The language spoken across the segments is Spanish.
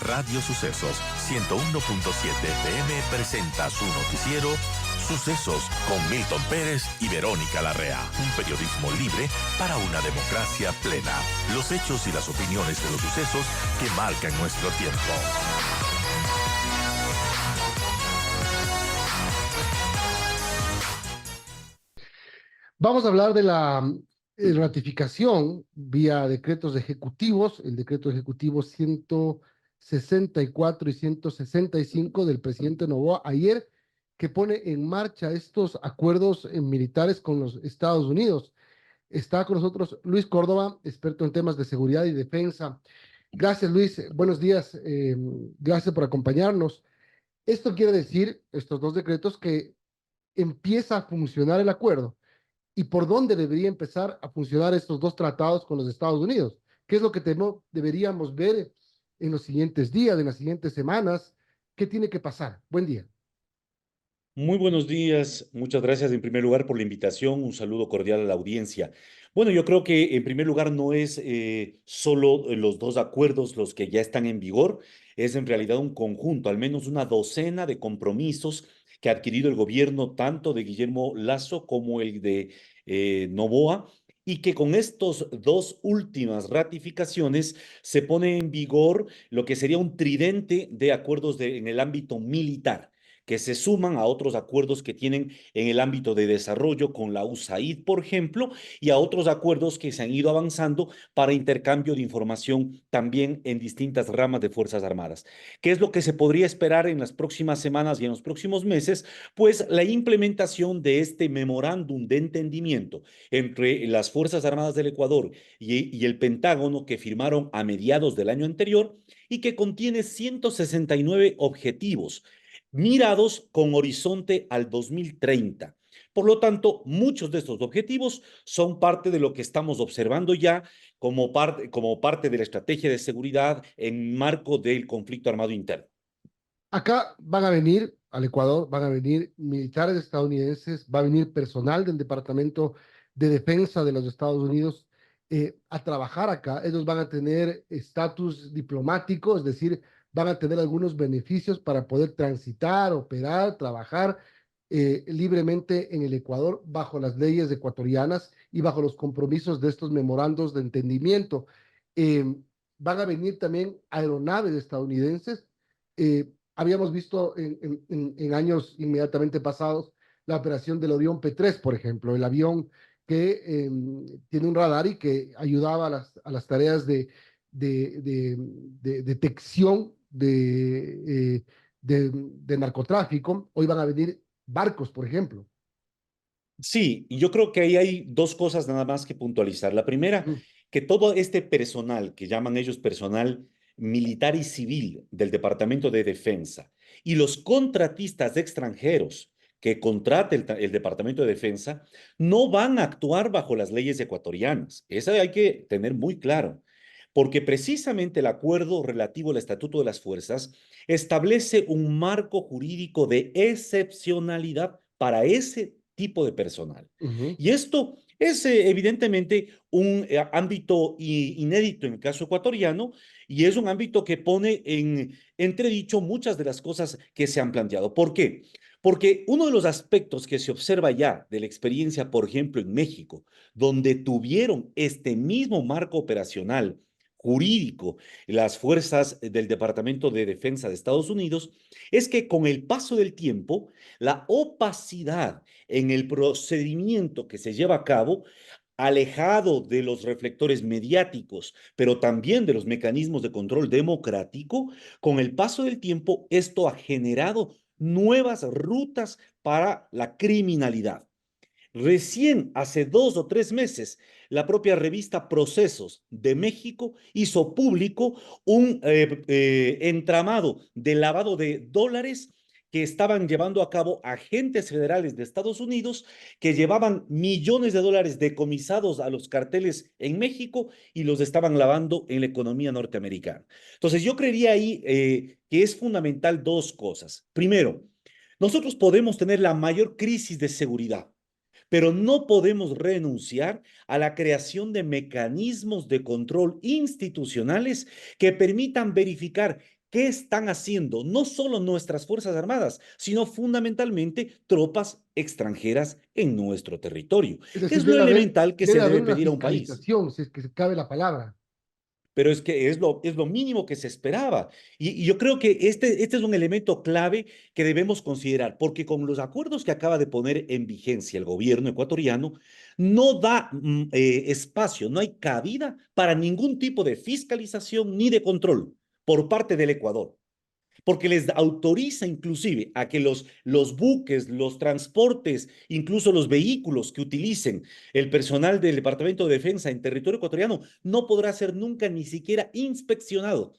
Radio Sucesos 101.7 FM presenta su noticiero Sucesos con Milton Pérez y Verónica Larrea. Un periodismo libre para una democracia plena. Los hechos y las opiniones de los sucesos que marcan nuestro tiempo. Vamos a hablar de la ratificación vía decretos ejecutivos, el decreto ejecutivo 164 y 165 del presidente Noboa ayer, que pone en marcha estos acuerdos militares con los Estados Unidos. Está con nosotros Luis Córdoba, experto en temas de seguridad y defensa. Gracias, Luis. Buenos días. Gracias por acompañarnos. Esto quiere decir, estos dos decretos, que empieza a funcionar el acuerdo. ¿Y por dónde debería empezar a funcionar estos dos tratados con los Estados Unidos? ¿Qué es lo que deberíamos ver en los siguientes días, en las siguientes semanas? ¿Qué tiene que pasar? Buen día. Muy buenos días, muchas gracias en primer lugar por la invitación, un saludo cordial a la audiencia. Bueno, yo creo que en primer lugar no es solo los dos acuerdos los que ya están en vigor, es en realidad un conjunto, al menos una docena de compromisos que ha adquirido el gobierno tanto de Guillermo Lasso como el de Noboa, y que con estos dos últimas ratificaciones se pone en vigor lo que sería un tridente de acuerdos en el ámbito militar que se suman a otros acuerdos que tienen en el ámbito de desarrollo con la USAID, por ejemplo, y a otros acuerdos que se han ido avanzando para intercambio de información también en distintas ramas de Fuerzas Armadas. ¿Qué es lo que se podría esperar en las próximas semanas y en los próximos meses? Pues la implementación de este memorándum de entendimiento entre las Fuerzas Armadas del Ecuador y el Pentágono que firmaron a mediados del año anterior y que contiene 169 objetivos mirados con horizonte al 2030. Por lo tanto, muchos de estos objetivos son parte de lo que estamos observando ya como parte de la estrategia de seguridad en marco del conflicto armado interno. Acá van a venir al Ecuador, van a venir militares estadounidenses, va a venir personal del Departamento de Defensa de los Estados Unidos a trabajar acá. Ellos van a tener estatus diplomático, es decir, van a tener algunos beneficios para poder transitar, operar, trabajar libremente en el Ecuador bajo las leyes ecuatorianas y bajo los compromisos de estos memorandos de entendimiento. Eh, Van a venir también aeronaves estadounidenses. Habíamos visto en años inmediatamente pasados la operación del avión P-3, por ejemplo, el avión que tiene un radar y que ayudaba a las tareas de detección de narcotráfico. Hoy van a venir barcos, por ejemplo. Sí, y yo creo que ahí hay dos cosas nada más que puntualizar. La primera, Ujú. que todo este personal, que llaman ellos personal militar y civil del Departamento de Defensa, y los contratistas extranjeros que contrate el Departamento de Defensa, no van a actuar bajo las leyes ecuatorianas. Eso hay que tener muy claro, porque precisamente el acuerdo relativo al Estatuto de las Fuerzas establece un marco jurídico de excepcionalidad para ese tipo de personal. Ujú. Y esto es evidentemente un ámbito inédito en el caso ecuatoriano y es un ámbito que pone en entredicho muchas de las cosas que se han planteado. ¿Por qué? Porque uno de los aspectos que se observa ya de la experiencia, por ejemplo, en México, donde tuvieron este mismo marco operacional jurídico las fuerzas del Departamento de Defensa de Estados Unidos, es que con el paso del tiempo, la opacidad en el procedimiento que se lleva a cabo, alejado de los reflectores mediáticos, pero también de los mecanismos de control democrático, con el paso del tiempo esto ha generado nuevas rutas para la criminalidad. Recién hace 2 o 3 meses, la propia revista Procesos de México hizo público un entramado de lavado de dólares que estaban llevando a cabo agentes federales de Estados Unidos que llevaban millones de dólares decomisados a los carteles en México y los estaban lavando en la economía norteamericana. Entonces, yo creería ahí que es fundamental dos cosas. Primero, nosotros podemos tener la mayor crisis de seguridad, pero no podemos renunciar a la creación de mecanismos de control institucionales que permitan verificar qué están haciendo no solo nuestras Fuerzas Armadas, sino fundamentalmente tropas extranjeras en nuestro territorio, Es que decir, es lo elemental que se debe haber debe una pedir a un país. fiscalización, si es que se cabe la palabra. Pero es que es lo mínimo que se esperaba. Y yo creo que este es un elemento clave que debemos considerar, porque con los acuerdos que acaba de poner en vigencia el gobierno ecuatoriano, no da espacio, no hay cabida para ningún tipo de fiscalización ni de control por parte del Ecuador, porque les autoriza inclusive a que los buques, los transportes, incluso los vehículos que utilicen el personal del Departamento de Defensa en territorio ecuatoriano no podrá ser nunca ni siquiera inspeccionado.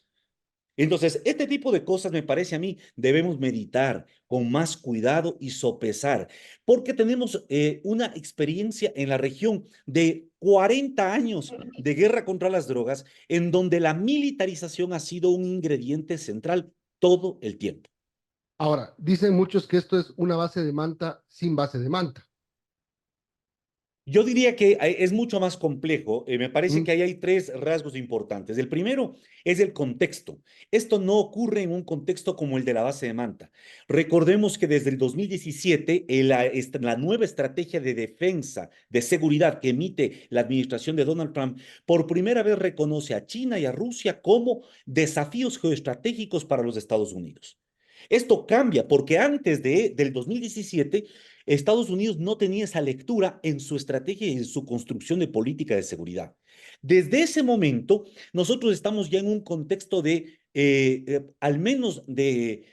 Entonces, este tipo de cosas me parece a mí debemos meditar con más cuidado y sopesar, porque tenemos una experiencia en la región de 40 años de guerra contra las drogas, en donde la militarización ha sido un ingrediente central todo el tiempo. Ahora, dicen muchos que esto es una base de manta sin base de manta. Yo diría que es mucho más complejo. Me parece ¿Mm? que ahí hay tres rasgos importantes. El primero es el contexto. Esto no ocurre en un contexto como el de la base de Manta. Recordemos que desde el 2017, la nueva estrategia de defensa, de seguridad que emite la administración de Donald Trump, por primera vez reconoce a China y a Rusia como desafíos geoestratégicos para los Estados Unidos. Esto cambia porque del 2017 Estados Unidos no tenía esa lectura en su estrategia y en su construcción de política de seguridad. Desde ese momento, nosotros estamos ya en un contexto de, al menos de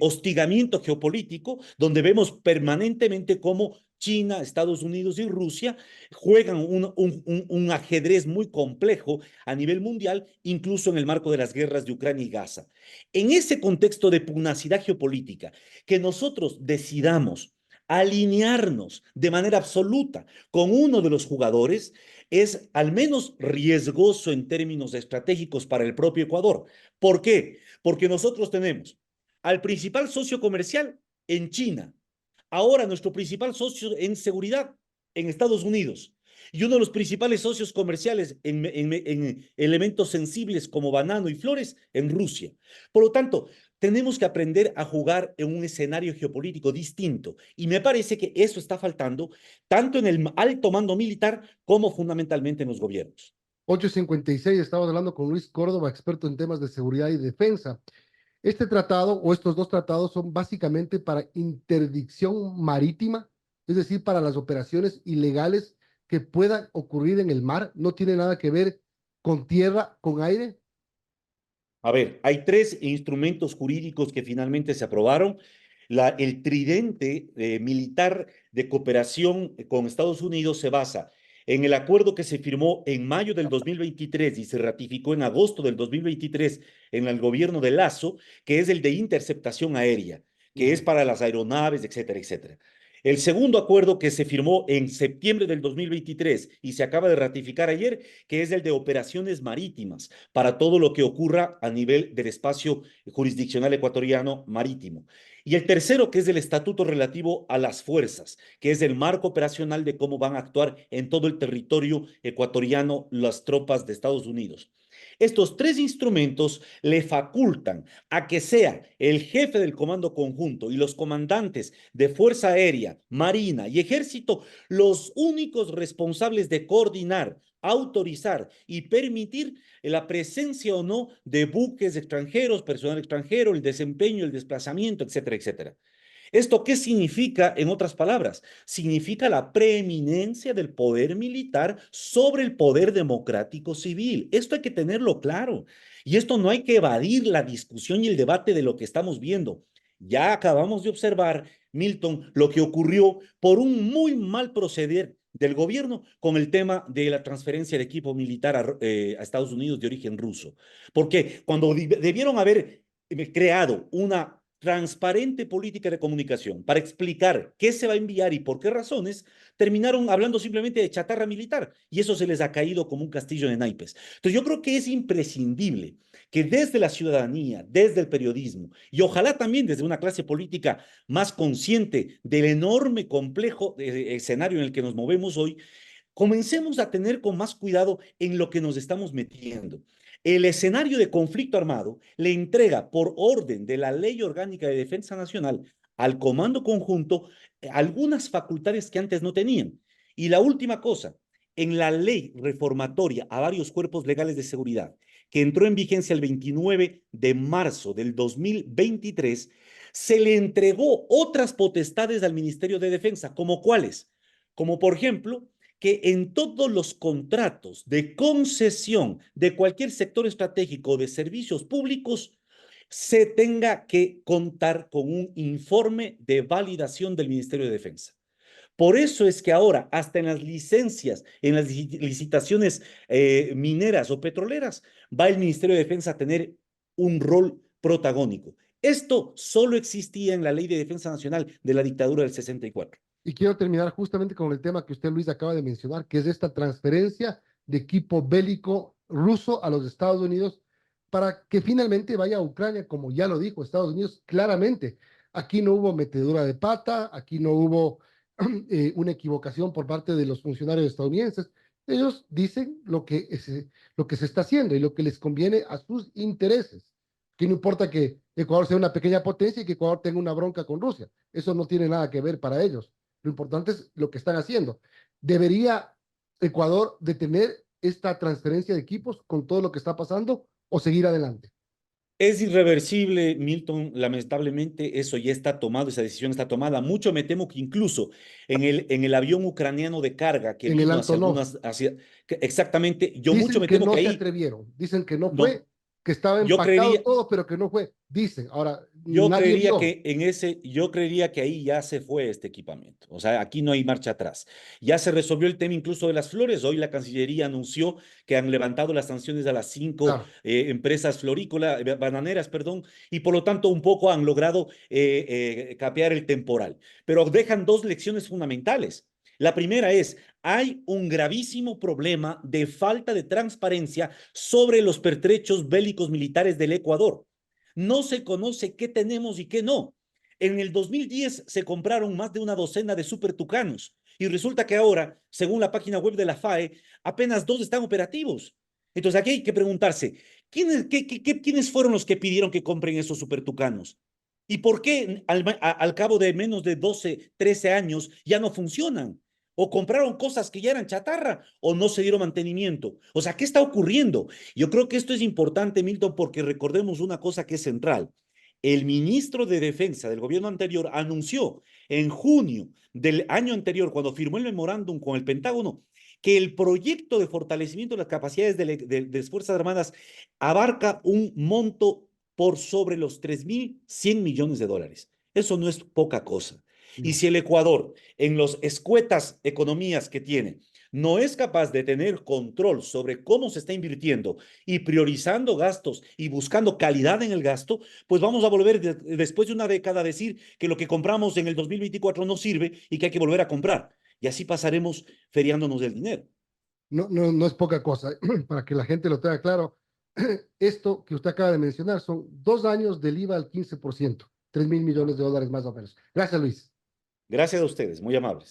hostigamiento geopolítico, donde vemos permanentemente cómo China, Estados Unidos y Rusia juegan un ajedrez muy complejo a nivel mundial, incluso en el marco de las guerras de Ucrania y Gaza. En ese contexto de pugnacidad geopolítica, que nosotros decidamos alinearnos de manera absoluta con uno de los jugadores es al menos riesgoso en términos estratégicos para el propio Ecuador. ¿Por qué? Porque nosotros tenemos al principal socio comercial en China, ahora nuestro principal socio en seguridad en Estados Unidos y uno de los principales socios comerciales en elementos sensibles como banano y flores en Rusia. Por lo tanto, tenemos que aprender a jugar en un escenario geopolítico distinto. Y me parece que eso está faltando tanto en el alto mando militar como fundamentalmente en los gobiernos. 8:56, estamos hablando con Luis Córdoba, experto en temas de seguridad y defensa. Este tratado o estos dos tratados son básicamente para interdicción marítima, es decir, para las operaciones ilegales que puedan ocurrir en el mar. No tiene nada que ver con tierra, con aire. A ver, hay tres instrumentos jurídicos que finalmente se aprobaron. El tridente militar de cooperación con Estados Unidos se basa en el acuerdo que se firmó en mayo del 2023 y se ratificó en agosto del 2023 en el gobierno de Lazo, que es el de interceptación aérea, que es Ujú. para las aeronaves, etcétera, etcétera. El segundo acuerdo que se firmó en septiembre del 2023 y se acaba de ratificar ayer, que es el de operaciones marítimas para todo lo que ocurra a nivel del espacio jurisdiccional ecuatoriano marítimo. Y el tercero, que es el estatuto relativo a las fuerzas, que es el marco operacional de cómo van a actuar en todo el territorio ecuatoriano las tropas de Estados Unidos. Estos tres instrumentos le facultan a que sea el jefe del comando conjunto y los comandantes de Fuerza Aérea, Marina y Ejército los únicos responsables de coordinar, autorizar y permitir la presencia o no de buques extranjeros, personal extranjero, el desempeño, el desplazamiento, etcétera, etcétera. ¿Esto qué significa, en otras palabras? Significa la preeminencia del poder militar sobre el poder democrático civil. Esto hay que tenerlo claro. Y esto no hay que evadir la discusión y el debate de lo que estamos viendo. Ya acabamos de observar, Milton, lo que ocurrió por un muy mal proceder del gobierno con el tema de la transferencia de equipo militar a Estados Unidos de origen ruso. Porque cuando debieron haber creado una transparente política de comunicación para explicar qué se va a enviar y por qué razones, terminaron hablando simplemente de chatarra militar y eso se les ha caído como un castillo de naipes. Entonces yo creo que es imprescindible que desde la ciudadanía, desde el periodismo y ojalá también desde una clase política más consciente del enorme complejo escenario en el que nos movemos hoy, comencemos a tener con más cuidado en lo que nos estamos metiendo. el escenario de conflicto armado le entrega por orden de la Ley Orgánica de Defensa Nacional al Comando Conjunto algunas facultades que antes no tenían. Y la última cosa, en la ley reformatoria a varios cuerpos legales de seguridad, que entró en vigencia el 29 de marzo del 2023, se le entregó otras potestades al Ministerio de Defensa, ¿como cuáles? Como por ejemplo, que en todos los contratos de concesión de cualquier sector estratégico de servicios públicos se tenga que contar con un informe de validación del Ministerio de Defensa. Por eso es que ahora, hasta en las licencias, en las licitaciones mineras o petroleras, va el Ministerio de Defensa a tener un rol protagónico. Esto solo existía en la Ley de Defensa Nacional de la dictadura del 64. Y quiero terminar justamente con el tema que usted, Luis, acaba de mencionar, que es esta transferencia de equipo bélico ruso a los Estados Unidos para que finalmente vaya a Ucrania, como ya lo dijo Estados Unidos claramente. Aquí no hubo metedura de pata, aquí no hubo una equivocación por parte de los funcionarios estadounidenses. Ellos dicen lo que se está haciendo y lo que les conviene a sus intereses. Que no importa que Ecuador sea una pequeña potencia y que Ecuador tenga una bronca con Rusia. Eso no tiene nada que ver para ellos. Lo importante es lo que están haciendo. ¿Debería Ecuador detener esta transferencia de equipos con todo lo que está pasando o seguir adelante? Es irreversible, Milton, lamentablemente eso ya está tomado, esa decisión está tomada. Mucho me temo que incluso en el avión ucraniano de carga que En el vino hacia Antonov, algunas, exactamente, yo mucho dicen me que temo no que se ahí atrevieron, dicen que no no, fue, que estaba yo empacado creería, todo, pero que no fue. Dicen, ahora, Yo nadie creería vio. que yo creería que ahí ya se fue este equipamiento. O sea, aquí no hay marcha atrás. Ya se resolvió el tema incluso de las flores. Hoy la Cancillería anunció que han levantado las sanciones a las 5 Claro, empresas florícolas, bananeras, perdón, y por lo tanto un poco han logrado capear el temporal. Pero dejan dos lecciones fundamentales. La primera es, hay un gravísimo problema de falta de transparencia sobre los pertrechos bélicos militares del Ecuador. No se conoce qué tenemos y qué no. En el 2010 se compraron más de una docena de Super Tucanos y resulta que ahora, según la página web de la FAE, apenas 2 están operativos. Entonces aquí hay que preguntarse, ¿quiénes fueron los que pidieron que compren esos Super Tucanos? ¿Y por qué al cabo de menos de 12, 13 años ya no funcionan? O compraron cosas que ya eran chatarra o no se dieron mantenimiento. O sea, ¿qué está ocurriendo? Yo creo que esto es importante, Milton, porque recordemos una cosa que es central. El ministro de Defensa del gobierno anterior anunció en junio del año anterior, cuando firmó el memorándum con el Pentágono, que el proyecto de fortalecimiento de las capacidades de las Fuerzas Armadas abarca un monto por sobre los 3.100 millones de dólares. Eso no es poca cosa. Y no. si el Ecuador, en las escuetas economías que tiene, no es capaz de tener control sobre cómo se está invirtiendo y priorizando gastos y buscando calidad en el gasto, pues vamos a volver después de una década a decir que lo que compramos en el 2024 no sirve y que hay que volver a comprar. Y así pasaremos feriándonos del dinero. No, no, no es poca cosa. Para que la gente lo tenga claro, esto que usted acaba de mencionar son 2 años del IVA al 15%, 3.000 millones de dólares más o menos. Gracias, Luis. Gracias a ustedes, muy amables.